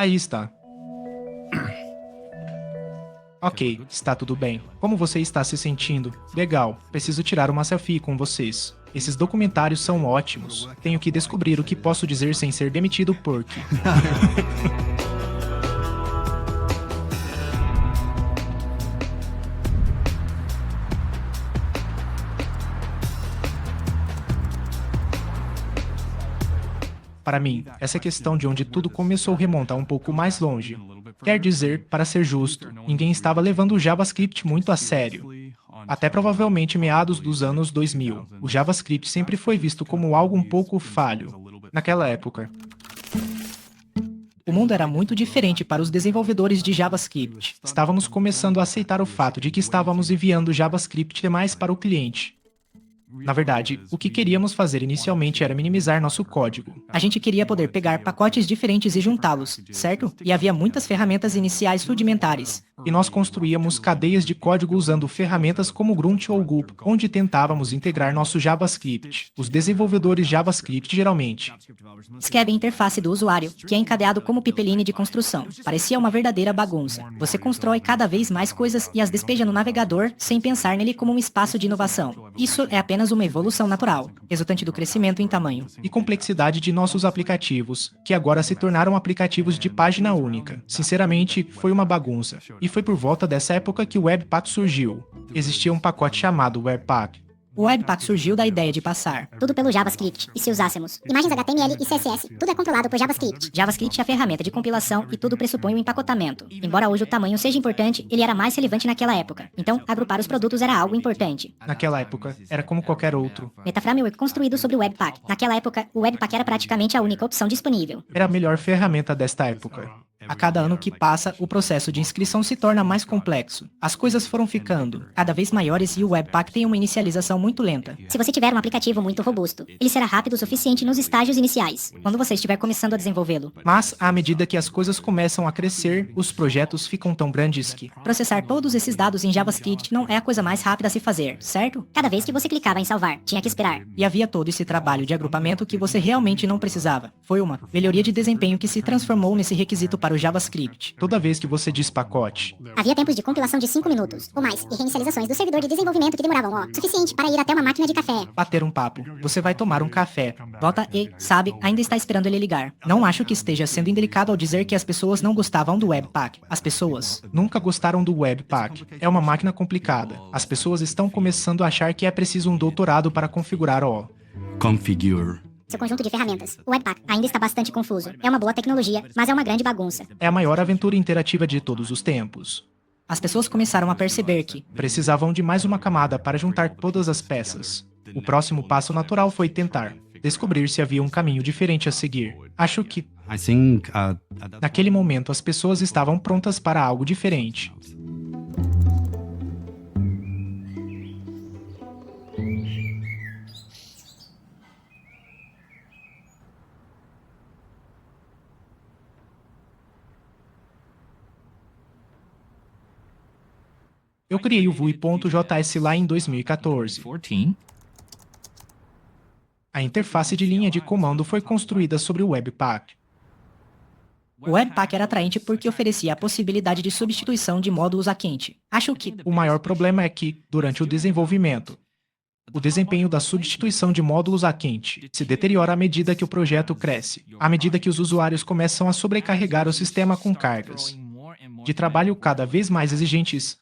Aí está. Ok, está tudo bem. Como você está se sentindo? Legal, preciso tirar uma selfie com vocês. Esses documentários são ótimos. Tenho que descobrir o que posso dizer sem ser demitido porque... Para mim, essa questão de onde tudo começou remonta um pouco mais longe. Quer dizer, para ser justo, ninguém estava levando o JavaScript muito a sério. Até provavelmente meados dos anos 2000, o JavaScript sempre foi visto como algo um pouco falho. Naquela época, O mundo era muito diferente para os desenvolvedores de JavaScript. estávamos começando a aceitar o fato de que estávamos enviando JavaScript demais para o cliente. Na verdade, o que queríamos fazer inicialmente era minimizar nosso código. A gente queria poder pegar pacotes diferentes e juntá-los, certo? E havia muitas ferramentas iniciais rudimentares. E nós construíamos cadeias de código usando ferramentas como Grunt ou Gulp, onde tentávamos integrar nosso JavaScript. Os desenvolvedores JavaScript geralmente Escreve a interface do usuário, que é encadeado como pipeline de construção. Parecia uma verdadeira bagunça. Você constrói cada vez mais coisas e as despeja no navegador sem pensar nele como um espaço de inovação. Isso é apenas uma evolução natural, resultante do crescimento em tamanho. e complexidade de nossos aplicativos, que agora se tornaram aplicativos de página única. Sinceramente, foi uma bagunça. E foi por volta dessa época que o Webpack surgiu. Existia um pacote chamado Webpack. O Webpack surgiu da ideia de passar. Tudo pelo JavaScript. E se usássemos imagens HTML e CSS, tudo é controlado por JavaScript. JavaScript é a ferramenta de compilação e tudo pressupõe o empacotamento. Embora hoje o tamanho seja importante, ele era mais relevante naquela época. Então, agrupar os produtos era algo importante. Naquela época, era como qualquer outro. Metaframework construído sobre o Webpack. Naquela época, o Webpack era praticamente a única opção disponível. Era a melhor ferramenta desta época. A cada ano que passa, o processo de inscrição se torna mais complexo. As coisas foram ficando cada vez maiores e o Webpack tem uma inicialização muito lenta. Se você tiver um aplicativo muito robusto, ele será rápido o suficiente nos estágios iniciais. Quando você estiver começando a desenvolvê-lo, Mas, à medida que as coisas começam a crescer, os projetos ficam tão grandes que... processar todos esses dados em JavaScript não é a coisa mais rápida a se fazer, certo? Cada vez que você clicava em salvar, tinha que esperar. E havia todo esse trabalho de agrupamento que você realmente não precisava. Foi uma melhoria de desempenho que se transformou nesse requisito para o JavaScript. Toda vez que você diz pacote, Havia tempos de compilação de 5 minutos, ou mais, e reinicializações do servidor de desenvolvimento que demoravam, suficiente para ir até uma máquina de café. bater um papo, você vai tomar um café. Volta e, sabe, ainda está esperando ele ligar. Não acho que esteja sendo indelicado ao dizer que as pessoas não gostavam do Webpack. As pessoas Nunca gostaram do Webpack. É uma máquina complicada. As pessoas estão começando a achar que é preciso um doutorado para configurar o... Configure. Seu conjunto de ferramentas. O Webpack ainda está bastante confuso. É uma boa tecnologia, mas é uma grande bagunça. É a maior aventura interativa de todos os tempos. As pessoas começaram a perceber que Precisavam de mais uma camada para juntar todas as peças. O próximo passo natural foi tentar descobrir se havia um caminho diferente a seguir. Acho que, I think naquele momento, as pessoas estavam prontas para algo diferente. Eu criei o Vui.js lá em 2014. 14. A interface de linha de comando foi construída sobre o Webpack. o Webpack era atraente porque oferecia a possibilidade de substituição de módulos a quente. Acho que O maior problema é que, durante o desenvolvimento, o desempenho da substituição de módulos a quente se deteriora à medida que o projeto cresce, à medida que os usuários começam a sobrecarregar o sistema com cargas de trabalho cada vez mais exigentes.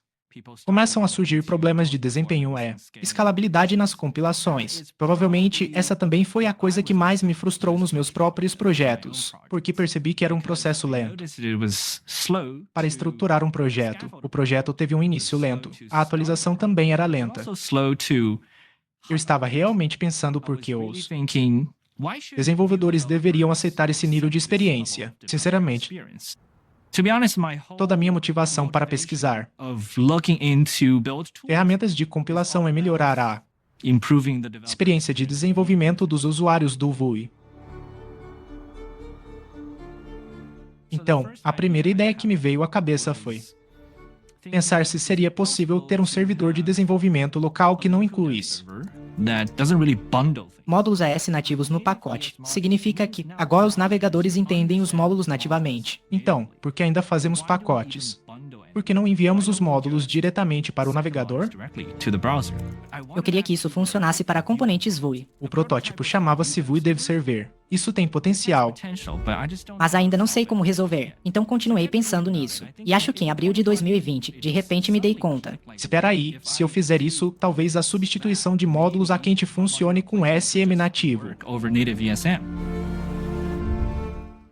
Começam a surgir problemas de desempenho escalabilidade nas compilações. Provavelmente, essa também foi a coisa que mais me frustrou nos meus próprios projetos, porque percebi que era um processo lento. Noticed it was slow. Para estruturar um projeto, o projeto teve um início lento. A atualização também era lenta. Also slow to Eu estava realmente pensando por que os thinking, why should desenvolvedores deveriam aceitar esse nível de experiência. Sinceramente, experience? To be honest, my whole toda a minha motivação para pesquisar of looking into build tools, ferramentas de compilação é melhorar a improving the development. experiência de desenvolvimento dos usuários do Vui. Então, a primeira ideia que me veio à cabeça foi: Pensar se seria possível ter um servidor de desenvolvimento local que não incluísse. That doesn't really bundle things. Módulos AS nativos no pacote. Significa que agora os navegadores entendem os módulos nativamente. Então, por que ainda fazemos pacotes? Por que não enviamos os módulos diretamente para o navegador? Directly to the browser. Eu queria que isso funcionasse para componentes VUI, O protótipo chamava-se VUI Dev Server. Isso tem potencial, Potential, but I just don't. mas ainda não sei como resolver. Então continuei pensando nisso. E acho que em abril de 2020, de repente me dei conta. Espera aí, se eu fizer isso, talvez a substituição de módulos a quente funcione com SM nativo. Over native ESM.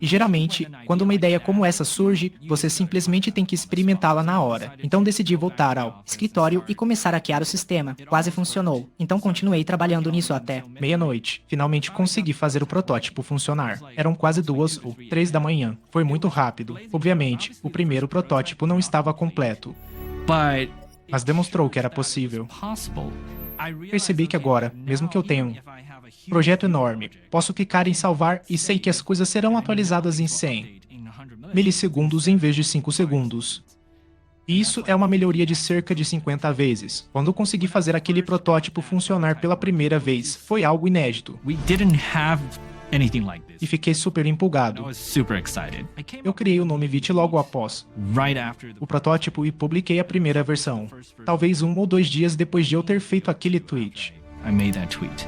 E geralmente, quando uma ideia como essa surge, você simplesmente tem que experimentá-la na hora. Então decidi voltar ao escritório e começar a hackear o sistema. Quase funcionou. Então continuei trabalhando nisso até meia-noite. Finalmente consegui fazer o protótipo funcionar. Eram quase 2 ou 3 da manhã. Foi muito rápido. Obviamente, o primeiro protótipo não estava completo, But mas demonstrou que era possível. possible. Percebi que agora, mesmo que eu tenha um projeto enorme, posso clicar em salvar e sei que as coisas serão atualizadas em 100 milissegundos em vez de 5 segundos. E isso é uma melhoria de cerca de 50 vezes. Quando consegui fazer aquele protótipo funcionar pela primeira vez, foi algo inédito. We didn't have anything like E this. fiquei super I empolgado. was super excited. I came Eu criei o nome Vite logo após right after the o protótipo e publiquei a primeira versão. Talvez 1 ou 2 dias depois de eu ter feito aquele tweet. I made that tweet.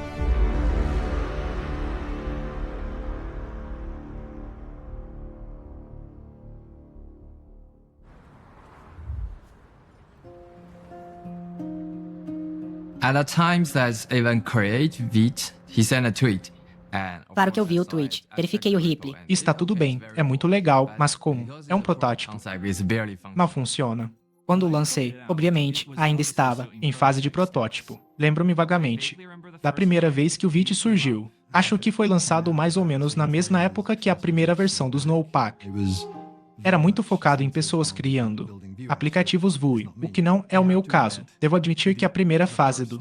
At the time that Evan created Vite, he sent a tweet. Claro que eu vi o tweet. Verifiquei o Ripley. Está tudo bem, é muito legal, mas como? É um protótipo. Não funciona. Quando lancei, obviamente, ainda estava em fase de protótipo. Lembro-me vagamente da primeira vez que o Vite surgiu. Acho que foi lançado mais ou menos na mesma época que a primeira versão do Snowpack. Era muito focado em pessoas criando aplicativos VUI, o que não é o meu caso. Devo admitir que a primeira fase do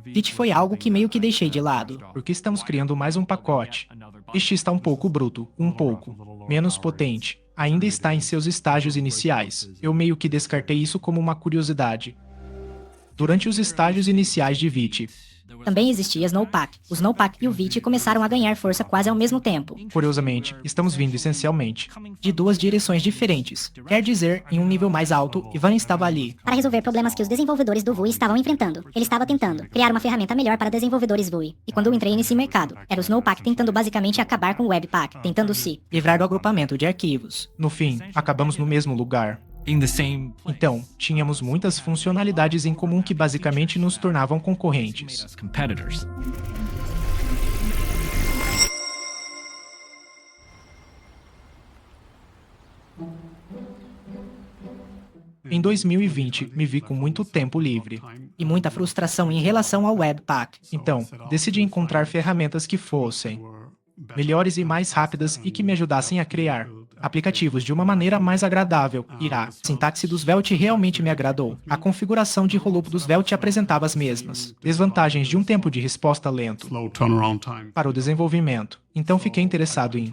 Vite foi algo que meio que deixei de lado. porque estamos criando mais um pacote. Este está um pouco bruto, um pouco menos potente. Ainda está em seus estágios iniciais. Eu meio que descartei isso como uma curiosidade. Durante os estágios iniciais de Vite, Também existia Snowpack. O Snowpack e o Vite começaram a ganhar força quase ao mesmo tempo. curiosamente, estamos vindo essencialmente De duas direções diferentes. Quer dizer, em um nível mais alto, Ivan estava ali. Para resolver problemas que os desenvolvedores do VUI estavam enfrentando. Ele estava tentando criar uma ferramenta melhor para desenvolvedores VUI. E quando eu entrei nesse mercado, era o Snowpack tentando basicamente acabar com o Webpack, tentando se Livrar do agrupamento de arquivos. No fim, acabamos no mesmo lugar. In the same place Então, tínhamos muitas funcionalidades em comum que basicamente nos tornavam concorrentes. as competitors. Em 2020, me vi com muito tempo livre. E muita frustração em relação ao Webpack. Então, decidi encontrar ferramentas que fossem melhores e mais rápidas e que me ajudassem a criar aplicativos de uma maneira mais agradável. A sintaxe dos Svelte realmente me agradou. A configuração de rollup dos Svelte apresentava as mesmas desvantagens de um tempo de resposta lento slow turnaround time. para o desenvolvimento. Então fiquei interessado em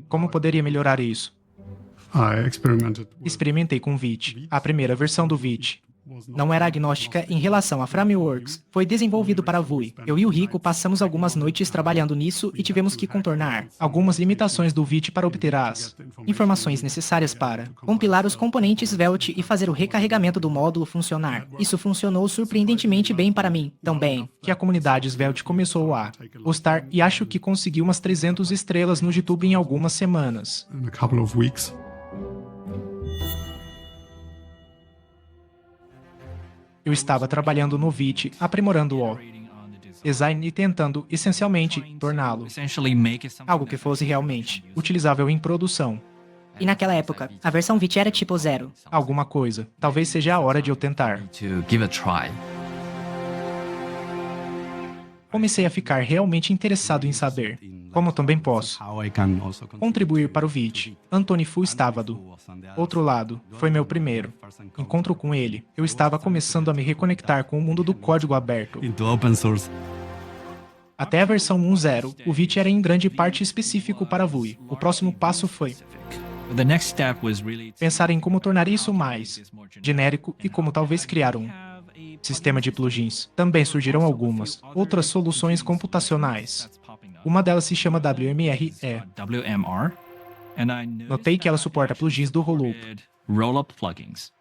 como poderia melhorar isso. I experimented with Experimentei com Vite, a primeira versão do Vite. Não era agnóstica em relação a frameworks. Foi desenvolvido para VUI. Eu e o Rico passamos algumas noites trabalhando nisso e tivemos que contornar algumas limitações do Vite para obter as informações necessárias para compilar os componentes Svelte e fazer o recarregamento do módulo funcionar. Isso funcionou surpreendentemente bem para mim, tão bem que a comunidade Svelte começou a gostar e acho que conseguiu umas 300 estrelas no YouTube em algumas semanas. in a couple of weeks. Eu estava trabalhando no Vite, aprimorando o design e tentando, essencialmente, torná-lo Essentially make it something algo que fosse realmente utilizável em produção. E naquela época, a versão Vite era tipo 0. Alguma coisa. Talvez seja a hora de eu tentar. To give a try. Comecei a ficar realmente interessado em saber como também posso How I can also contribuir para o Vite. Anthony Fu estava do outro lado. Foi meu primeiro encontro com ele. Eu estava começando a me reconectar com o mundo do código aberto. into open source. Até a versão 1.0, o Vite era em grande parte específico para VUI. O próximo passo foi The next step was really to Pensar em como tornar isso mais genérico e como talvez criar um sistema de plugins. Também surgiram algumas outras soluções computacionais. Uma delas se chama WMRE. WMR, and I Notei que ela suporta plugins do Rollup. Rollup plugins.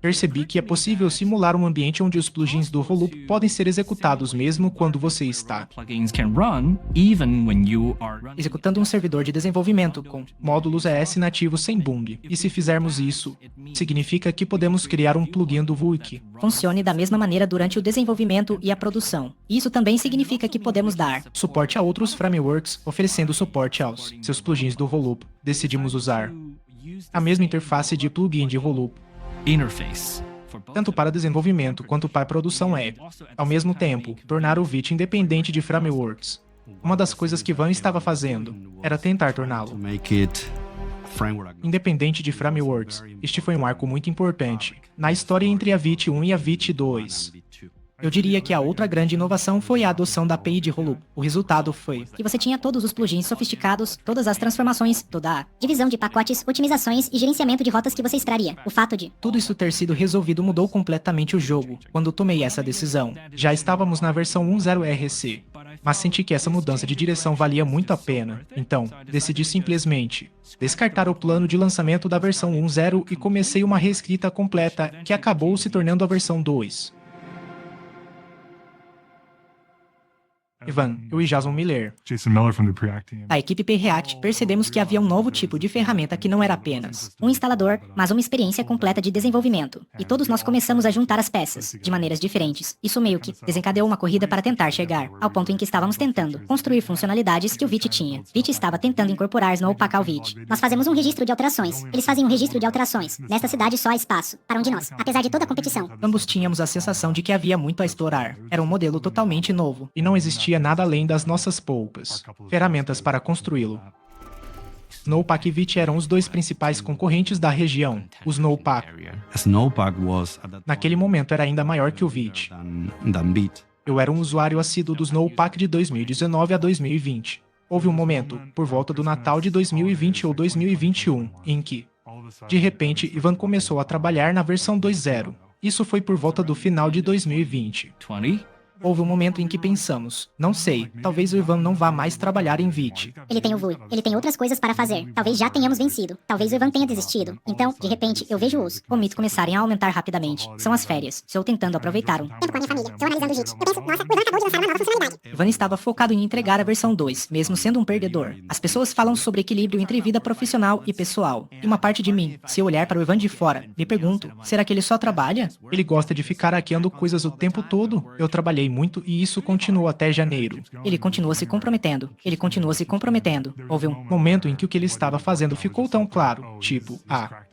Percebi que é possível simular um ambiente onde os plugins do Rollup podem ser executados mesmo quando você está Plugins can run even when you are running. Executando um servidor de desenvolvimento com módulos ES nativos sem bung. E se fizermos isso, significa que podemos criar um plugin do Vuik. funcione da mesma maneira durante o desenvolvimento e a produção. Isso também significa que podemos dar Suporte a outros frameworks, oferecendo suporte aos seus plugins do Rollup. Decidimos usar a mesma interface de plugin de Rollup, Interface. tanto para desenvolvimento quanto para produção web. Ao mesmo tempo, tornar o Vite independente de frameworks. Uma das coisas que Van estava fazendo era tentar To torná-lo make it framework. independente de frameworks. Este foi um arco muito importante na história entre a Vite 1 e a Vite 2. Eu diria que a outra grande inovação foi a adoção da API de Rollup. O resultado foi que você tinha todos os plugins sofisticados, todas as transformações, toda a... Divisão de pacotes, otimizações e gerenciamento de rotas que você esperaria. O fato de Tudo isso ter sido resolvido mudou completamente o jogo quando tomei essa decisão. Já estávamos na versão 1.0 RC, mas senti que essa mudança de direção valia muito a pena. Então, decidi simplesmente descartar o plano de lançamento da versão 1.0 e comecei uma reescrita completa que acabou se tornando a versão 2. Ivan, eu e Jason Miller. Jason Miller from the Preact team. Da equipe Preact, percebemos que havia um novo tipo de ferramenta que não era apenas um instalador, mas uma experiência completa de desenvolvimento. E todos nós começamos a juntar as peças, de maneiras diferentes. Isso meio que desencadeou uma corrida para tentar chegar ao ponto em que estávamos tentando construir funcionalidades que o Vite tinha. Vite estava tentando incorporar Snowpack ao Vite. Nós fazemos um registro de alterações. Eles fazem um registro de alterações. Nesta cidade só há espaço para um de nós. Apesar de toda a competição, Ambos tínhamos a sensação de que havia muito a explorar. Era um modelo totalmente novo. E não existia nada além das nossas poucas ferramentas para construí-lo. Snowpack e Vite eram os dois principais concorrentes da região. O Snowpack, Snowpack was at that naquele momento, era ainda maior que o Vite. than Vite. Eu era um usuário assíduo do Snowpack de 2019 a 2020. Houve um momento, por volta do Natal de 2020 ou 2021, em que, de repente, Ivan começou a trabalhar na versão 2.0. Isso foi por volta do final de 2020. 20? Houve um momento em que pensamos, não sei, talvez o Ivan não vá mais trabalhar em Vite. ele tem o VUI. Ele tem outras coisas para fazer. Talvez já tenhamos vencido. Talvez o Ivan tenha desistido. Então, de repente, eu vejo-os. Commits começarem a aumentar rapidamente. São as férias. Estou tentando aproveitar um. Tempo com a minha família. Estou analisando o JIT. Eu penso, nossa, o Ivan acabou de lançar uma nova funcionalidade. Ivan estava focado em entregar a versão 2, mesmo sendo um perdedor. As pessoas falam sobre equilíbrio entre vida profissional e pessoal. E uma parte de mim, se eu olhar para o Ivan de fora, me pergunto, será que ele só trabalha? Ele gosta de ficar hackeando coisas o tempo todo. Eu trabalhei muito e isso continuou até janeiro. Ele continua se comprometendo. Ele continua se comprometendo. Houve um... Momento em que o que ele estava fazendo ficou tão claro. Tipo,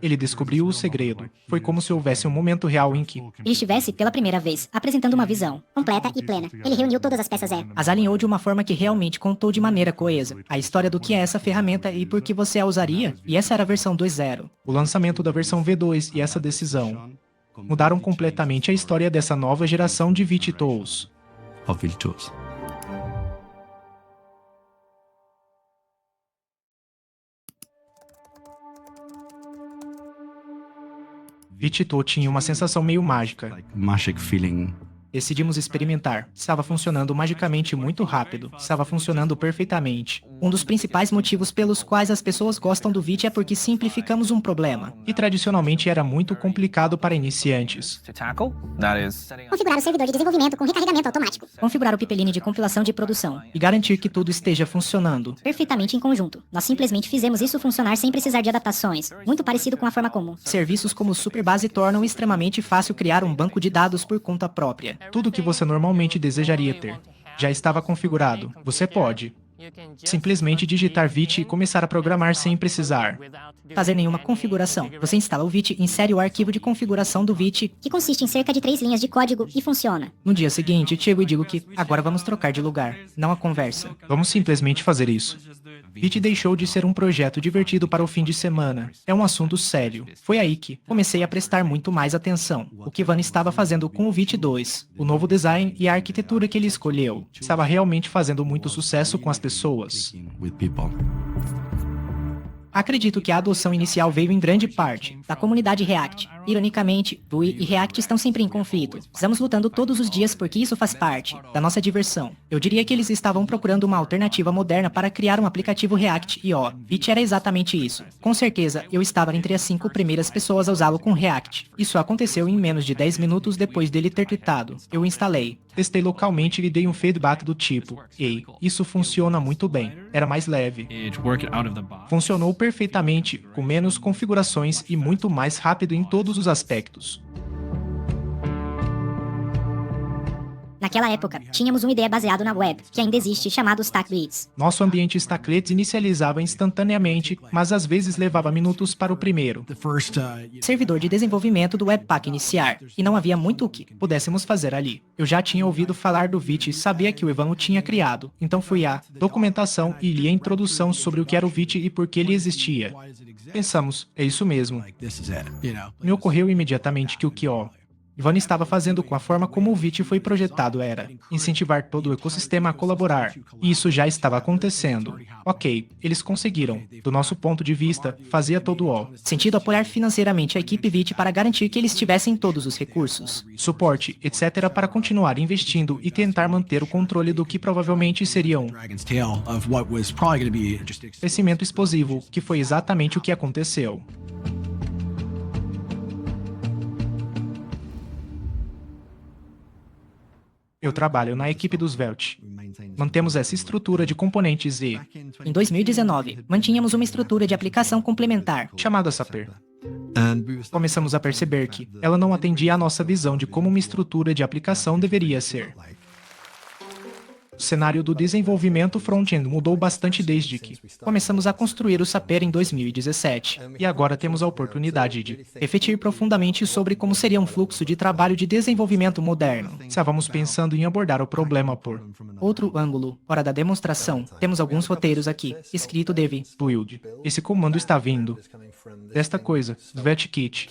ele descobriu o segredo. Foi como se houvesse um momento real em que Ele estivesse, pela primeira vez, apresentando uma visão completa e plena. Ele reuniu todas as peças as alinhou de uma forma que realmente contou de maneira coesa. A história do que é essa ferramenta e por que você a usaria. E essa era a versão 2.0. o lançamento da versão V2 e essa decisão mudaram completamente a história dessa nova geração de Vite Tools. Of Vite tools. Vite Tool tinha uma sensação meio mágica. Like magic feeling. Decidimos experimentar. Estava funcionando magicamente muito rápido. Estava funcionando perfeitamente. Um dos principais motivos pelos quais as pessoas gostam do Vite é porque simplificamos um problema. E tradicionalmente era muito complicado para iniciantes. To tackle? That is setting up Configurar o servidor de desenvolvimento com recarregamento automático. Configurar o pipeline de compilação de produção. E garantir que tudo esteja funcionando. perfeitamente em conjunto. Nós simplesmente fizemos isso funcionar sem precisar de adaptações. Muito parecido com a forma comum. Serviços como Superbase tornam extremamente fácil criar um banco de dados por conta própria. Tudo que você normalmente desejaria ter já estava configurado. Você pode simplesmente digitar Vite e começar a programar sem precisar Fazer nenhuma configuração. Você instala o Vite, insere o arquivo de configuração do Vite. Que consiste em cerca de 3 linhas de código e funciona. No dia seguinte, chego e digo que agora vamos trocar de lugar. Não há conversa. Vamos simplesmente fazer isso. Vite deixou de ser um projeto divertido para o fim de semana. É um assunto sério. Foi aí que comecei a prestar muito mais atenção. O que Van estava fazendo com o Vite 2, o novo design e a arquitetura que ele escolheu, estava realmente fazendo muito sucesso com as pessoas. With people. Acredito que a adoção inicial veio em grande parte da comunidade React. Ironicamente, Vue e React estão sempre em conflito. Estamos lutando todos os dias porque isso faz parte da nossa diversão. Eu diria que eles estavam procurando uma alternativa moderna para criar um aplicativo React e Vite era exatamente isso. Com certeza, eu estava entre as 5 primeiras pessoas a usá-lo com React. Isso aconteceu em menos de 10 minutos depois dele ter tweetado. Eu instalei. Testei localmente e lhe dei um feedback do tipo: "Ei, isso funciona muito bem. Era mais leve." It worked out of the box. Funcionou perfeitamente, com menos configurações e muito mais rápido em todos os aspectos. Naquela época, tínhamos uma ideia baseada na web, que ainda existe, chamado Stackblitz. Nosso ambiente Stacklets inicializava instantaneamente, mas às vezes levava minutos para o primeiro. Servidor de desenvolvimento do Webpack iniciar, e não havia muito o que pudéssemos fazer ali. Eu já tinha ouvido falar do Vite e sabia que o Evan o tinha criado, então fui à documentação e li a introdução sobre o que era o Vite e por que ele existia. Pensamos, é isso mesmo. Me ocorreu imediatamente que o que Ivan estava fazendo com a forma como o Vite foi projetado era incentivar todo o ecossistema a colaborar, e isso já estava acontecendo. Ok, eles conseguiram. Do nosso ponto de vista, fazia todo sentido apoiar financeiramente a equipe Vite para garantir que eles tivessem todos os recursos, suporte, etc. para continuar investindo e tentar manter o controle do que provavelmente seria um crescimento explosivo, que foi exatamente o que aconteceu. Eu trabalho na equipe dos Svelte. Mantemos essa estrutura de componentes e, em 2019, mantínhamos uma estrutura de aplicação complementar, chamada Sapper. Começamos a perceber que ela não atendia à nossa visão de como uma estrutura de aplicação deveria ser. O cenário do desenvolvimento front-end mudou bastante desde que começamos a construir o Sapper em 2017, e agora temos a oportunidade de refletir profundamente sobre como seria um fluxo de trabalho de desenvolvimento moderno. Estávamos pensando em abordar o problema por outro ângulo. Hora da demonstração, temos alguns roteiros aqui, escrito dev build. Esse comando está vindo desta coisa, SvelteKit.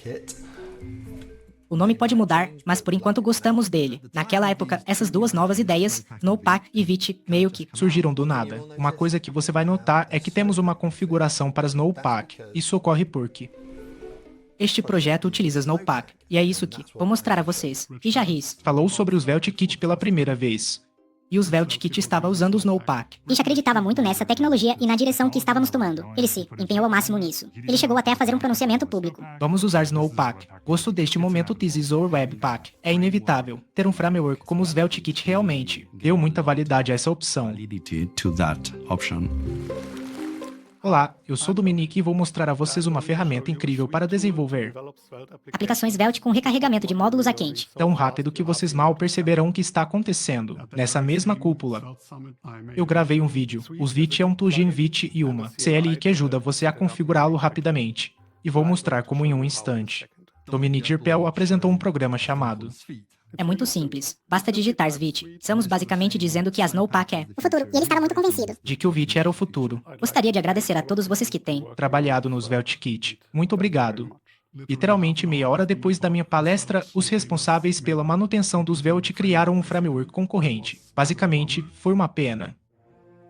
O nome pode mudar, mas por enquanto gostamos dele. Naquela época, essas duas novas ideias, Snowpack e Vite, meio que surgiram do nada. Uma coisa que você vai notar é que temos uma configuração para Snowpack. Isso ocorre porque este projeto utiliza Snowpack, e é isso que vou mostrar a vocês. E Jarris falou sobre o SvelteKit pela primeira vez. E o SvelteKit estava usando o Snowpack. Ish acreditava muito nessa tecnologia e na direção que estávamos tomando. Ele se empenhou ao máximo nisso. Ele chegou até a fazer um pronunciamento público. Vamos usar Snowpack. Gosto deste momento This is our Webpack. É inevitável. Ter um framework como o SvelteKit realmente deu muita validade a essa opção. Olá, eu sou Dominique e vou mostrar a vocês uma ferramenta incrível para desenvolver aplicações Svelte com recarregamento de módulos a quente. tão rápido que vocês mal perceberão o que está acontecendo. Nessa mesma cúpula, eu gravei um vídeo. Os Vite é um plugin Vite e uma CLI que ajuda você a configurá-lo rapidamente. E vou mostrar como em um instante. Dominique Girpel apresentou um programa chamado É muito simples. Basta digitar Vite. Estamos basicamente dizendo que a Snowpack é O futuro, e ele estava muito convencido. de que o Vite era o futuro. Gostaria de agradecer a todos vocês que têm Trabalhado no SvelteKit. Muito obrigado. Literalmente meia hora depois da minha palestra, os responsáveis pela manutenção do Svelte criaram um framework concorrente. Basicamente, foi uma pena.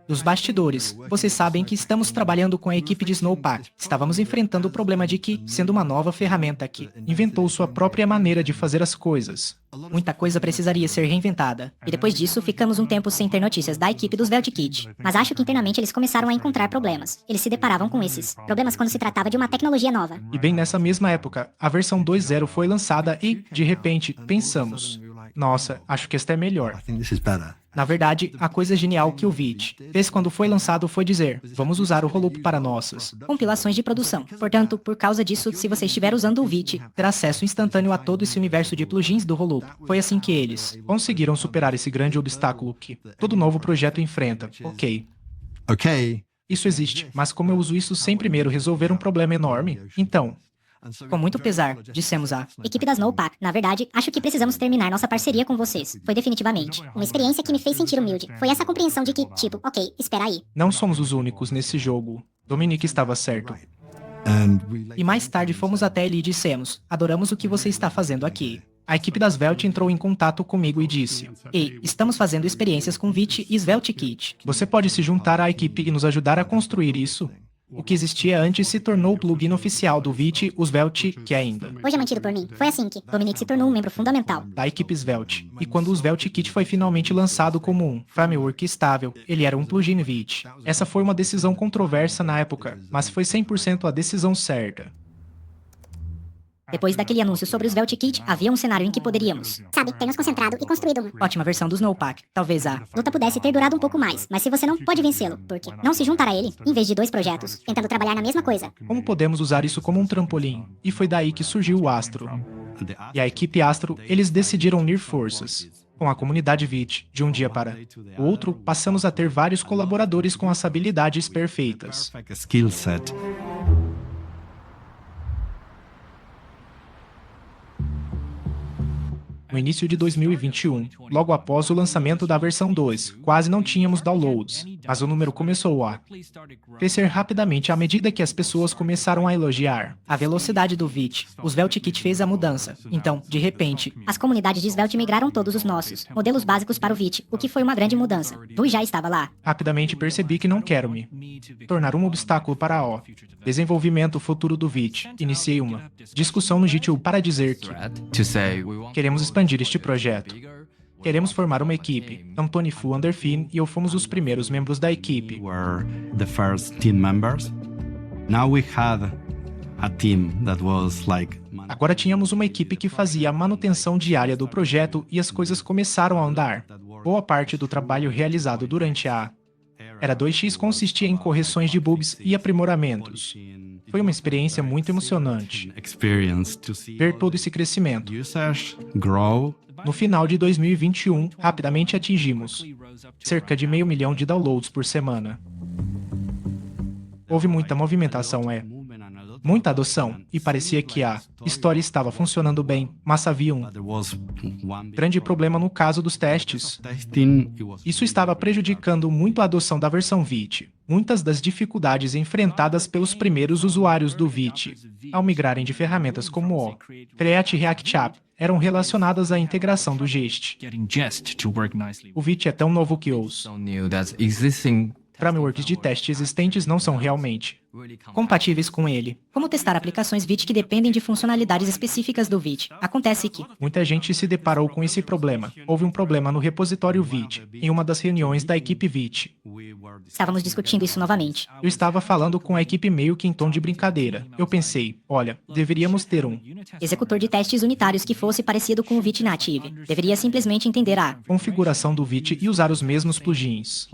Dos bastidores, vocês sabem que estamos trabalhando com a equipe de Snowpack. Estávamos enfrentando o problema de que, sendo uma nova ferramenta que inventou sua própria maneira de fazer as coisas, muita coisa precisaria ser reinventada. E depois disso, ficamos um tempo sem ter notícias da equipe do SvelteKit. Mas acho que internamente eles começaram a encontrar problemas. Eles se deparavam com esses problemas quando se tratava de uma tecnologia nova. E bem nessa mesma época, a versão 2.0 foi lançada e, de repente, pensamos: nossa, acho que esta é melhor. Na verdade, a coisa genial que o Vite fez quando foi lançado foi dizer: vamos usar o Rollup para nossas compilações de produção. Portanto, por causa disso, se você estiver usando o Vite, terá acesso instantâneo a todo esse universo de plugins do Rollup. Foi assim que eles conseguiram superar esse grande obstáculo que todo novo projeto enfrenta. Ok. Isso existe, mas como eu uso isso sem primeiro resolver um problema enorme? Então, com muito pesar, dissemos a Equipe da Snowpack, na verdade, acho que precisamos terminar nossa parceria com vocês. Foi definitivamente uma experiência que me fez sentir humilde. Foi essa compreensão de que, tipo, ok, espera aí. Não somos os únicos nesse jogo. Dominique estava certo. E mais tarde fomos até ele e dissemos: adoramos o que você está fazendo aqui. A equipe da Svelte entrou em contato comigo e disse: Ei, estamos fazendo experiências com Vite e SvelteKit. você pode se juntar à equipe e nos ajudar a construir isso? O que existia antes se tornou o plugin oficial do Vite, o Svelte, que ainda Hoje é mantido por mim. Foi assim que Dominic se tornou um membro fundamental. da equipe Svelte. E quando o Svelte Kit foi finalmente lançado como um framework estável, ele era um plugin Vite. Essa foi uma decisão controversa na época, mas foi 100% a decisão certa. Depois daquele anúncio sobre o Svelte Kit, havia um cenário em que poderíamos, Sabe, ter nos concentrado e construído um. Ótima versão do Snowpack. Talvez a Luta pudesse ter durado um pouco mais, mas se você não pode vencê-lo, porque não se juntar a ele, em vez de dois projetos, tentando trabalhar na mesma coisa. Como podemos usar isso como um trampolim? E foi daí que surgiu o Astro. E a equipe Astro, eles decidiram unir forças. Com a comunidade Vite, de um dia para o outro, passamos a ter vários colaboradores com as habilidades perfeitas. skill set. No início de 2021, logo após o lançamento da versão 2, quase não tínhamos downloads, mas o número começou a crescer rapidamente à medida que as pessoas começaram a elogiar a velocidade do Vite. O Svelte Kit fez a mudança. Então, de repente, As comunidades de Svelte migraram todos os nossos modelos básicos para o Vite, o que foi uma grande mudança. Tu já estava lá. rapidamente percebi que não quero me tornar um obstáculo para o desenvolvimento futuro do Vite. Iniciei uma discussão no GitHub para dizer que To say we want queremos expandir este projeto. Queremos formar uma equipe. Antoni Fu Underfin e eu fomos os primeiros membros da equipe. We were the first team members. Now we had a team that was like Agora tínhamos uma equipe que fazia a manutenção diária do projeto e as coisas começaram a andar. Boa parte do trabalho realizado durante a Era 2x consistia em correções de bugs e aprimoramentos. Foi uma experiência muito emocionante experience to see ver todo esse crescimento. users grow. No final de 2021, rapidamente atingimos cerca de 500 mil de downloads por semana. Houve muita movimentação, muita adoção, e parecia que a história estava funcionando bem, mas havia um There was one grande problema no caso dos testes. testing. It was Isso estava prejudicando muito a adoção da versão Vite. Muitas das dificuldades enfrentadas pelos primeiros usuários do Vite ao migrarem de ferramentas como o Create React App eram relacionadas à integração do Jest. Getting Jest to work nicely. O Vite é tão novo que os so new that existing frameworks de teste existentes não são realmente compatíveis com ele. Como testar aplicações Vite que dependem de funcionalidades específicas do Vite? Acontece que Muita gente se deparou com esse problema. Houve um problema no repositório Vite, em uma das reuniões da equipe Vite. Estávamos discutindo isso novamente. Eu estava falando com a equipe meio que em tom de brincadeira. Eu pensei, olha, deveríamos ter um Executor de testes unitários que fosse parecido com o Vite Native. Deveria simplesmente entender a configuração do Vite e usar os mesmos plugins.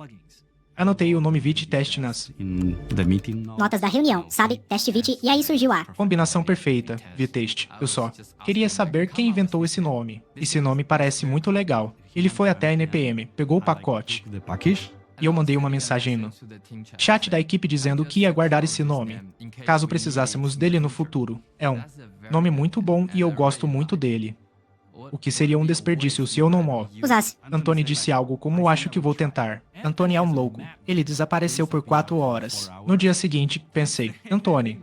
Anotei o nome Vite Test nas in the meeting. Notas da reunião, sabe? Teste Vite e aí surgiu a. combinação perfeita, Vitest. Eu só queria saber quem inventou esse nome. Esse nome parece muito legal. Ele foi até a NPM, pegou o pacote, The package. e eu mandei uma mensagem no chat da equipe dizendo que ia guardar esse nome, caso precisássemos dele no futuro. É um nome muito bom e eu gosto muito dele. O que seria um desperdício se eu não mo. Usasse. Antoni disse algo como acho que vou tentar. Antoni é um louco. Ele desapareceu por 4 horas. No dia seguinte, pensei, Antoni,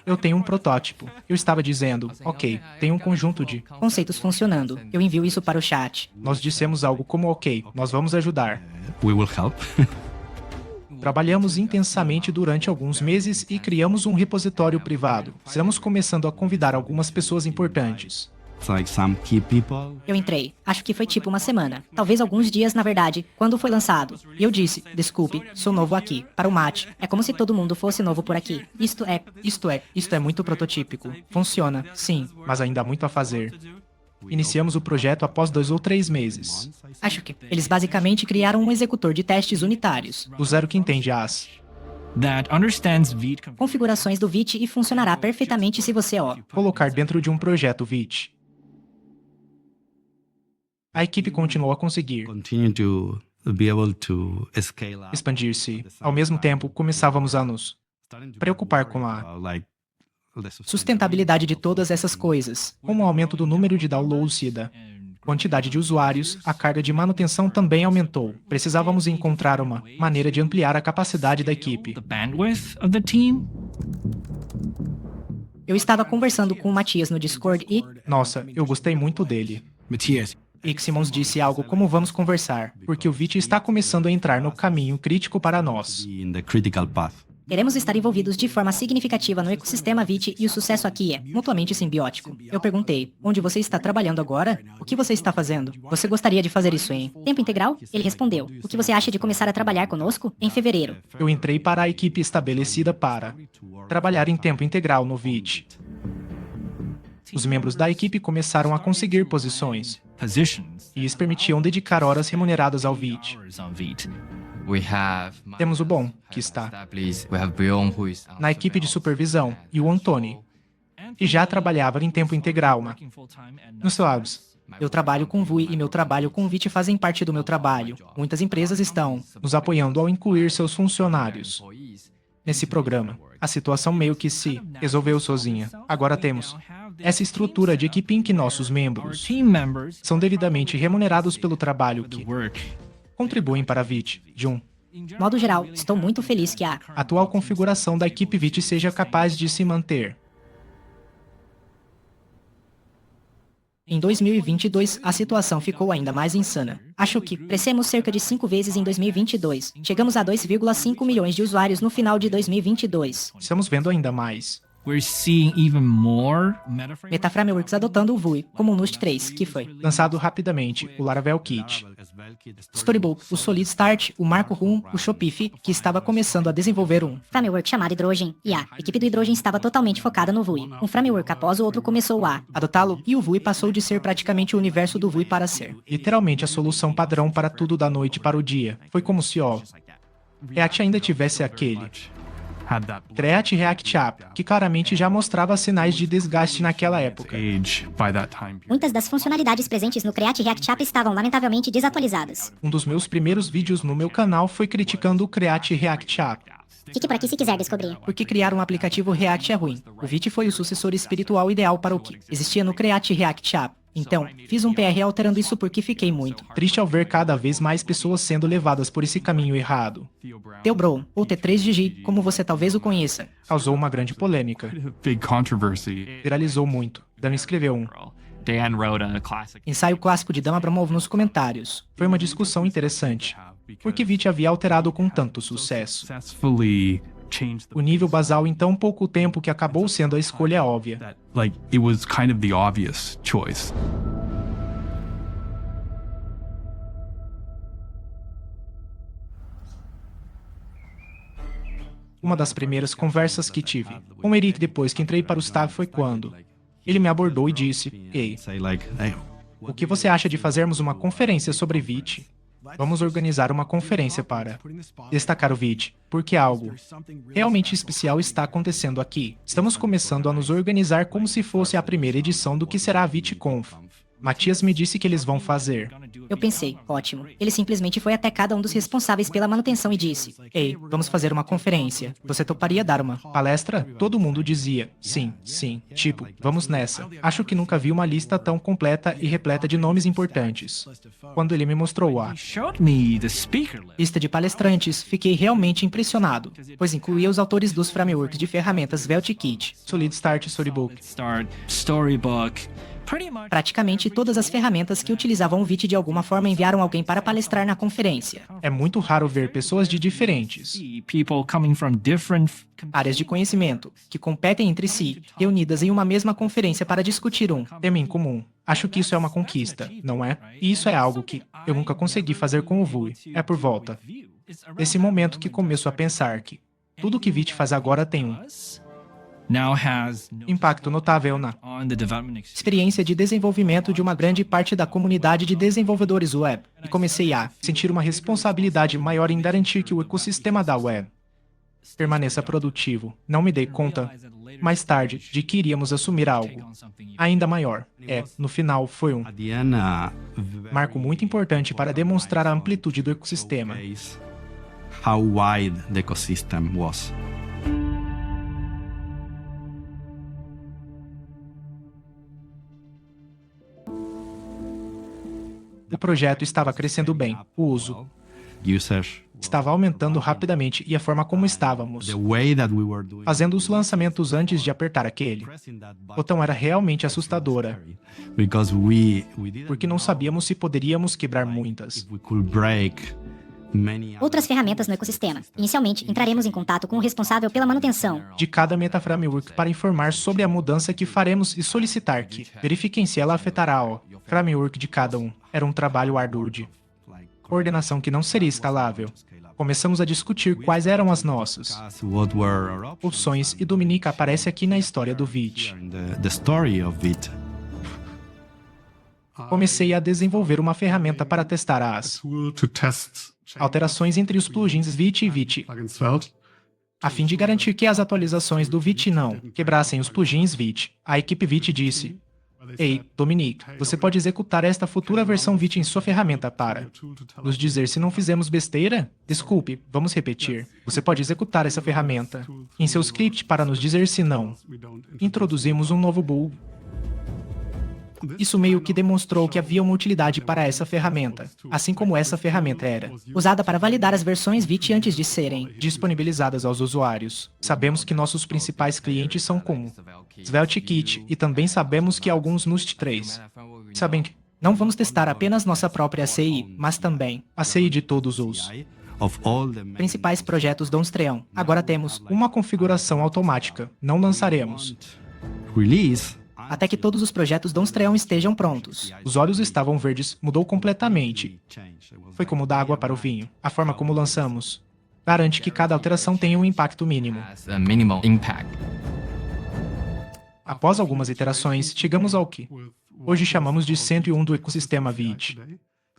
eu tenho um protótipo. Eu estava dizendo, ok, tem um conjunto de conceitos funcionando. Eu envio isso para o chat. Nós dissemos algo como ok, nós vamos ajudar. We will help. Trabalhamos intensamente durante alguns meses e criamos um repositório privado. Estamos começando a convidar algumas pessoas importantes. It's like some key people. Eu entrei. Acho que foi tipo uma semana. Talvez alguns dias, na verdade, quando foi lançado. E eu disse, desculpe, sou novo aqui. Para o Mate. É como se todo mundo fosse novo por aqui. Isto é muito prototípico. Funciona, sim, mas ainda há muito a fazer. Iniciamos o projeto após 2 ou 3 meses. Acho que eles basicamente criaram um executor de testes unitários. Do zero que entende as That understands Vite Configurações do Vite e funcionará perfeitamente se você, colocar dentro de um projeto Vite. A equipe continuou a conseguir Continue to be able to scale up. expandir-se. Ao mesmo tempo, começávamos a nos preocupar com a like sustentabilidade de todas essas coisas, como o aumento do número de downloads e da quantidade de usuários, a carga de manutenção também aumentou. Precisávamos encontrar uma maneira de ampliar a capacidade da equipe. the bandwidth of the team. Eu estava conversando com o Matias no Discord e Nossa, eu gostei muito dele. Ike Simmons disse algo como vamos conversar, porque o Vite está começando a entrar no caminho crítico para nós. in the critical path. Queremos estar envolvidos de forma significativa no ecossistema VIT e o sucesso aqui é mutuamente simbiótico. Eu perguntei, onde você está trabalhando agora? O que você está fazendo? Você gostaria de fazer isso em Tempo integral? Ele respondeu. O que você acha de começar a trabalhar conosco? Em fevereiro. Eu entrei para a equipe estabelecida para trabalhar em tempo integral no VIT. Os membros da equipe começaram a conseguir posições, Positions. e isso permitiam dedicar horas remuneradas ao VIT. Hours on Vite. We have Temos o Bom, que está We have Bjorn, who is na equipe de supervisão, e o Antoni, que já trabalhava em tempo integral nos labs. Eu trabalho com VUI e meu trabalho com VIT fazem parte do meu trabalho. Muitas empresas estão nos apoiando ao incluir seus funcionários nesse programa. A situação meio que se resolveu sozinha. Agora temos essa estrutura de equipe em que nossos Our membros team members são devidamente remunerados pelo trabalho the que work. contribuem para a VIT. Modo geral, estou muito feliz que a Atual configuração da equipe VIT seja capaz de se manter. Em 2022, a situação ficou ainda mais insana. Acho que crescemos cerca de 5 vezes em 2022. Chegamos a 2,5 milhões de usuários no final de 2022. Estamos vendo ainda mais. We're seeing even more MetaFrameworks adotando o VUI, como o Nust 3, que foi Lançado rapidamente, o Laravel Kit. Storybook, o Solid Start, o Marco Rum, o Shopify, que estava começando a desenvolver um Framework chamado Hydrogen. E a equipe do Hydrogen estava totalmente focada no VUI. Um framework após o outro começou a adotá-lo, e o VUI passou de ser praticamente o universo do VUI para ser Literalmente a solução padrão para tudo da noite para o dia. Foi como se React ainda tivesse aquele Create React App, que claramente já mostrava sinais de desgaste naquela época. Muitas das funcionalidades presentes no Create React App estavam lamentavelmente desatualizadas. Um dos meus primeiros vídeos no meu canal foi criticando o Create React App, Fique por aqui se quiser descobrir. porque criar um aplicativo React é ruim. O Vite foi o sucessor espiritual ideal para o que existia no Create React App. Então, fiz um PR alterando isso porque fiquei muito triste ao ver cada vez mais pessoas sendo levadas por esse caminho errado. Theo Brown, ou T3GG, como você talvez o conheça. Causou uma grande polêmica. Big controversy. Viralizou muito. Dan escreveu um Dan wrote a classic. Ensaio clássico de Dan Abramov nos comentários. Foi uma discussão interessante, porque Vite havia alterado com tanto sucesso. Successfully changed O nível basal em tão pouco tempo que acabou sendo a escolha óbvia. that, like, it was kind of the obvious choice. Uma das primeiras conversas que tive com o Eric depois que entrei para o staff foi quando ele me abordou e disse: Ei, Say like, hey, o que você acha de fazermos uma conferência sobre Vite? Vamos organizar uma conferência para destacar o Vite, porque algo realmente especial está acontecendo aqui. Estamos começando a nos organizar como se fosse a primeira edição do que será a ViteConf. Matias me disse que eles vão fazer. Eu pensei, ótimo. Ele simplesmente foi até cada um dos responsáveis pela manutenção e disse: Ei, vamos fazer uma conferência. Você toparia dar uma Palestra? Todo mundo dizia, sim, sim, tipo, vamos nessa. Acho que nunca vi uma lista tão completa e repleta de nomes importantes. Quando ele me mostrou a He showed me the speaker list. lista de palestrantes, fiquei realmente impressionado, pois incluía os autores dos frameworks de ferramentas VeltKit, Solid Start Storybook. Start, Storybook, pretty much praticamente todas as ferramentas que utilizavam o Vite de alguma forma enviaram alguém para palestrar na conferência. É muito raro ver pessoas de diferentes see people coming from different Áreas de conhecimento, que competem entre si, reunidas em uma mesma conferência para discutir um tema em comum. Acho que isso é uma conquista, não é? E isso é algo que eu nunca consegui fazer com o VUI. É por volta desse momento que começo a pensar que tudo que Vite faz agora tem um now has no impacto notável na on the development experience. experiência de desenvolvimento de uma grande parte da comunidade de desenvolvedores web, e comecei a sentir uma responsabilidade maior em garantir que o ecossistema da web permaneça produtivo. Não me dei conta, mais tarde, de que iríamos assumir algo ainda maior. No final, foi um at the end, marco muito importante para demonstrar a amplitude do ecossistema. how wide the ecosystem was. O projeto estava crescendo bem, o uso Users, estava aumentando rapidamente e a forma como estávamos the way that we were doing, fazendo os lançamentos antes de apertar aquele pressing that button, botão era realmente assustadora, because we didn't porque não sabíamos se poderíamos quebrar know muitas if we could break outras ferramentas no ecossistema. Inicialmente, entraremos em contato com o responsável pela manutenção. de cada MetaFramework para informar sobre a mudança que faremos e solicitar que verifiquem se ela afetará o framework de cada um. Era um trabalho árduo de coordenação que não seria escalável. Começamos a discutir quais eram as nossas opções e Dominica aparece aqui na história do Vite. Comecei a desenvolver uma ferramenta para testar as alterações entre os plugins Vite e Vite, a fim de garantir que as atualizações do Vite não quebrassem os plugins Vite. A equipe Vite disse: "Ei, Dominique, você pode executar esta futura versão Vite em sua ferramenta para nos dizer se não fizemos besteira? Desculpe, vamos repetir. Você pode executar essa ferramenta em seu script para nos dizer se não introduzimos um novo bug." Isso meio que demonstrou que havia uma utilidade para essa ferramenta, assim como essa ferramenta era Usada para validar as versões Vite antes de serem disponibilizadas aos usuários. Sabemos que nossos principais clientes são como SvelteKit e também sabemos que alguns Nust 3 sabem que Não vamos testar apenas nossa própria ACI, mas também a CI de todos os principais projetos do Onstream. Agora temos uma configuração automática. Não lançaremos até que todos os projetos do Onstream estejam prontos. Os olhos estavam verdes, mudou completamente. Foi como dar água para o vinho. A forma como lançamos garante que cada alteração tenha um impacto mínimo. Após algumas iterações, chegamos ao que hoje chamamos de 101 do ecossistema Vite.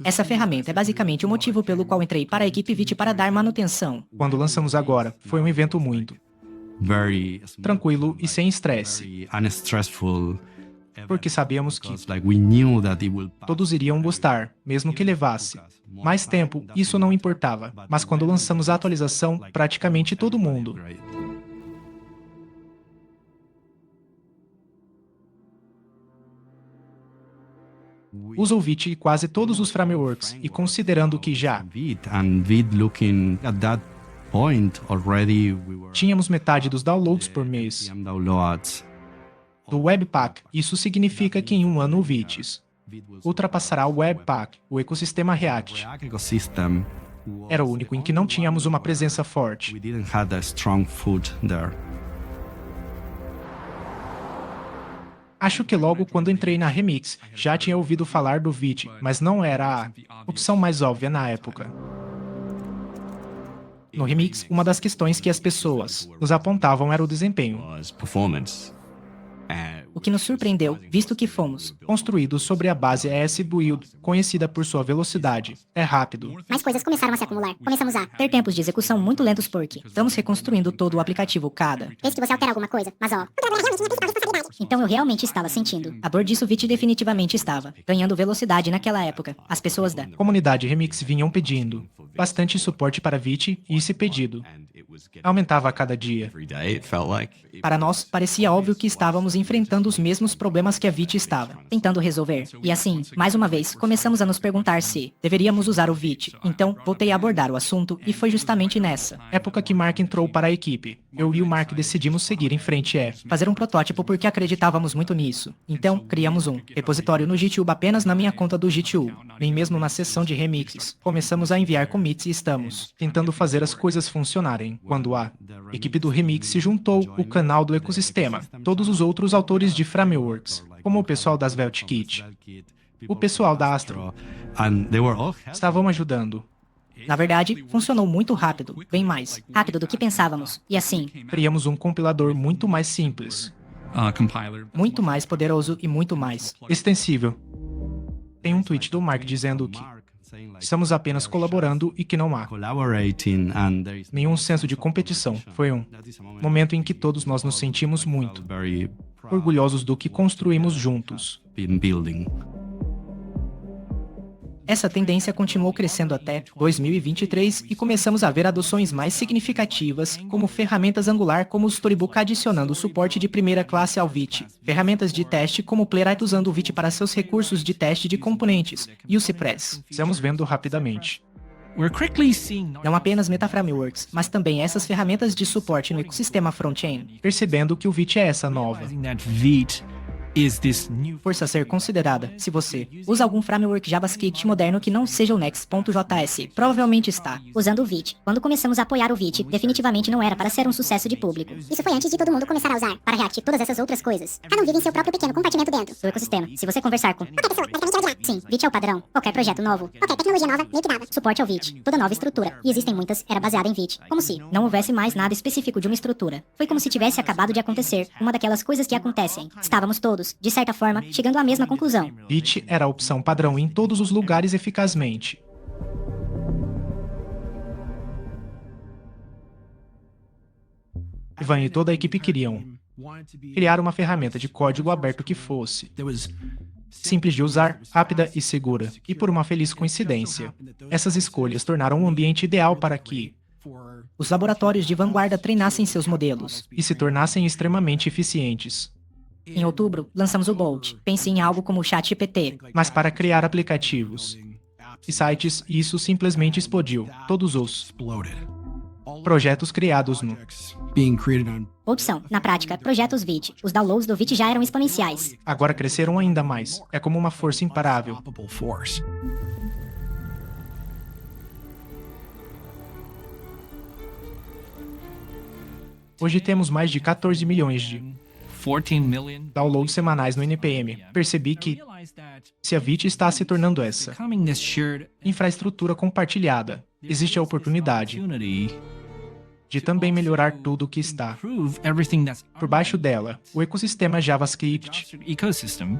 Essa ferramenta é basicamente o motivo pelo qual entrei para a equipe Vite para dar manutenção. Quando lançamos agora, foi um evento muito tranquilo e sem estresse, porque sabíamos que todos iriam gostar, mesmo que levasse mais tempo, isso não importava. Mas quando lançamos a atualização, praticamente todo mundo usa o Vite e quase todos os frameworks, e considerando que já tínhamos metade dos downloads por mês do Webpack, isso significa que em um ano o Vite ultrapassará o Webpack, o ecossistema React. Era o único em que não tínhamos uma presença forte. Acho que logo quando entrei na Remix, já tinha ouvido falar do Vite, mas não era a opção mais óbvia na época. No Remix, uma das questões que as pessoas nos apontavam era o desempenho, O que nos surpreendeu, visto que fomos construído sobre a base ES-Build, conhecida por sua velocidade. É rápido. Mais coisas começaram a se acumular. Começamos a ter tempos de execução muito lentos porque estamos reconstruindo todo o aplicativo cada. Desde que você altera alguma coisa, mas ó. Então eu realmente estava sentindo. A dor disso Vite definitivamente estava ganhando velocidade naquela época. As pessoas da Comunidade Remix vinham pedindo bastante suporte para Vite e esse pedido aumentava a cada dia. Para nós, parecia óbvio que estávamos enfrentando os mesmos problemas que a Vite estava tentando resolver. E assim, mais uma vez, começamos a nos perguntar se deveríamos usar o Vite. Então, voltei a abordar o assunto e foi justamente nessa Época que Mark entrou para a equipe. Eu e o Mark decidimos seguir em frente fazer um protótipo porque acreditávamos muito nisso. Então, criamos um repositório no GitHub apenas na minha conta do GitHub, nem mesmo na seção de remixes. Começamos a enviar commits e estamos tentando fazer as coisas funcionarem. Quando a equipe do Remix se juntou, o canal do ecossistema, todos os outros autores de frameworks, como o pessoal das SvelteKit, o pessoal da Astro, estavam ajudando. Na verdade, funcionou muito rápido, bem mais rápido do que pensávamos. E assim, Criamos um compilador muito mais simples, muito mais poderoso e muito mais extensível. Tem um tweet do Mark dizendo que estamos apenas colaborando e que não há nenhum senso de competição. Foi um momento em que todos nós nos sentimos muito orgulhosos do que construímos juntos. Essa tendência continuou crescendo até 2023 e começamos a ver adoções mais significativas, como ferramentas Angular como o Storybook adicionando suporte de primeira classe ao Vite, ferramentas de teste como o Playwright usando o Vite para seus recursos de teste de componentes, e o Cypress. Estamos vendo rapidamente Não apenas MetaFrameworks, mas também essas ferramentas de suporte no ecossistema front-end. percebendo que o Vite é essa nova is this new Força a ser considerada. Se você usa algum framework JavaScript moderno que não seja o Next.js, provavelmente está Usando o Vite. Quando começamos a apoiar o Vite, definitivamente não era para ser um sucesso de público. Isso foi antes de todo mundo começar a usar para React e todas essas outras coisas. Cada um vive em seu próprio pequeno compartimento dentro do ecossistema. Se você conversar com qualquer pessoa, basicamente vai virar. Sim, Vite é o padrão. Qualquer projeto novo, qualquer tecnologia nova, meio que dava suporte ao Vite. Toda nova estrutura, e existem muitas, era baseada em Vite. Como se não houvesse mais nada específico de uma estrutura. foi como se tivesse acabado de acontecer, uma daquelas coisas que acontecem. Estávamos todos, de certa forma, chegando à mesma conclusão. Vite era a opção padrão em todos os lugares eficazmente. Ivan e toda a equipe queriam criar uma ferramenta de código aberto que fosse simples de usar, rápida e segura. E por uma feliz coincidência, essas escolhas tornaram um ambiente ideal para que Os laboratórios de vanguarda treinassem seus modelos. e se tornassem extremamente eficientes. Em outubro, lançamos o Bolt. Pense em algo como o ChatGPT. Mas para criar aplicativos e sites, isso simplesmente explodiu. Todos os projetos criados no Opção, na prática, projetos Vite. Os downloads do Vite já eram exponenciais. agora cresceram ainda mais. É como uma força imparável. Hoje temos mais de 14 milhões de 14 million? downloads semanais no NPM. Percebi que Realize that se a Vite está se tornando essa becoming this shared infraestrutura compartilhada, existe a oportunidade opportunity de também melhorar tudo o que está improve everything that's por baixo dela. O ecossistema JavaScript ecosystem.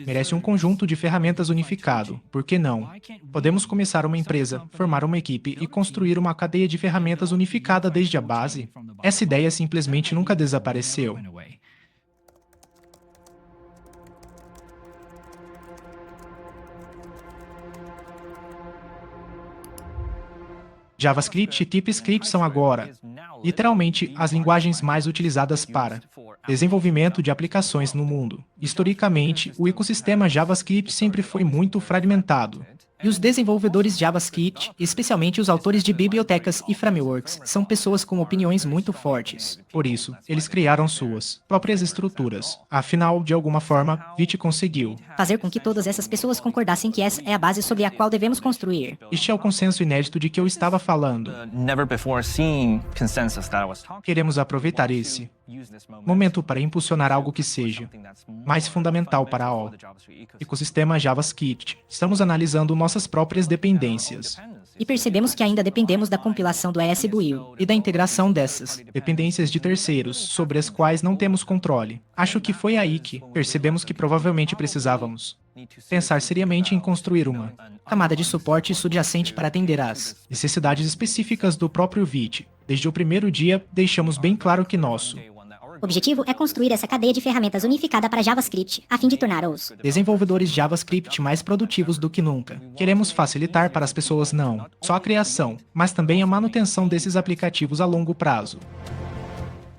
merece um conjunto de ferramentas unificado. Por que não? Podemos começar uma empresa, formar uma equipe e construir uma cadeia de ferramentas unificada desde a base? Essa ideia simplesmente nunca desapareceu. JavaScript e TypeScript são agora, literalmente, as linguagens mais utilizadas para desenvolvimento de aplicações no mundo. Historicamente, o ecossistema JavaScript sempre foi muito fragmentado. E os desenvolvedores JavaScript, especialmente os autores de bibliotecas e frameworks, são pessoas com opiniões muito fortes. Por isso, eles criaram suas próprias estruturas. Afinal, de alguma forma, Vite conseguiu. Fazer com que todas essas pessoas concordassem que essa é a base sobre a qual devemos construir. Este é o consenso inédito de que eu estava falando. Never before seen consensus that I was talking Queremos aproveitar esse momento para impulsionar algo que seja mais fundamental para o ecossistema JavaScript. Estamos analisando nossas próprias dependências. E percebemos que ainda dependemos da compilação do ESBuild e da integração dessas. Dependências de terceiros, sobre as quais não temos controle. Acho que foi aí que percebemos que provavelmente precisávamos pensar seriamente em construir uma Camada de suporte subjacente para atender às necessidades específicas do próprio Vite. Desde o primeiro dia, deixamos bem claro que nosso O objetivo é construir essa cadeia de ferramentas unificada para JavaScript, a fim de tornar os desenvolvedores JavaScript mais produtivos do que nunca. Queremos facilitar para as pessoas não só a criação, mas também a manutenção desses aplicativos a longo prazo.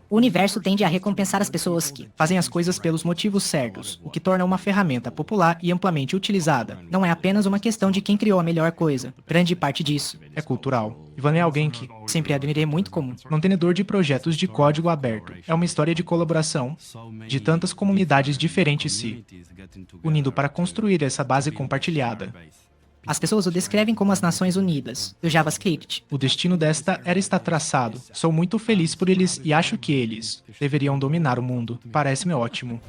O universo tende a recompensar as pessoas que fazem as coisas pelos motivos certos, o que torna uma ferramenta popular e amplamente utilizada. Não é apenas uma questão de quem criou a melhor coisa. Grande parte disso É cultural. Ivan é alguém que, sempre admirei muito comum. mantenedor de projetos de código aberto, é uma história de colaboração de tantas comunidades diferentes se unindo para construir essa base compartilhada. As pessoas o descrevem como as Nações Unidas, do JavaScript. O destino desta era estar traçado. Sou muito feliz por eles e acho que eles deveriam dominar o mundo. Parece-me ótimo.